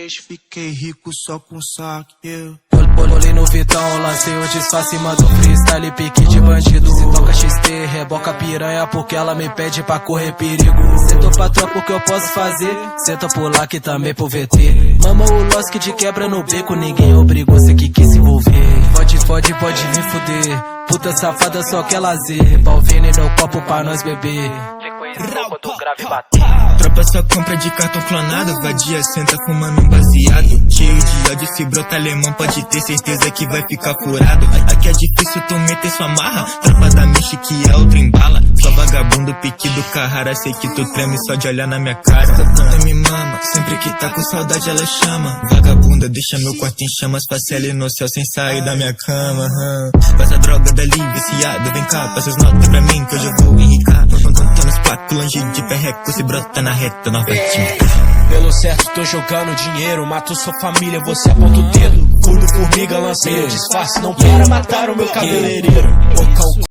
mês fiquei rico só com saque. Olhei no Vitão, lancei o disfarce, mando freestyle, pique de bandido. Se toca XT, reboca piranha porque ela me pede pra correr perigo. Sento pra tropa o que eu posso fazer, senta por lá que também pro VT. Mama o Losk de quebra no beco, ninguém obrigou, cê que quis se envolver. Pode vir fuder, puta safada só quer lazer. Balvene no copo pra nós beber. Quando o grave bater. Tropa só compra de cartão clonado, vadia senta fumando um baseado. Cheio de ódio, se brota alemão pode ter certeza que vai ficar furado. Aqui é difícil tu meter sua marra, tropa da Michi que é outra embala. Só vagabundo, pique do Carrara, sei que tu treme só de olhar na minha cara. Essa puta me mama, sempre que tá com saudade ela chama. Vagabunda, deixa meu quarto em chamas, passa ela no céu sem sair da minha cama. Passa droga dali, viciado, vem cá, passa as notas pra mim que hoje eu vou enricar. Tô nos placos, longe de perreco, se brota na reta, nós vai te matar. Pelo certo tô jogando dinheiro, mato sua família, você aponta o dedo. Fui do formiga, lancei o disfarce, não para matar o meu cabeleireiro.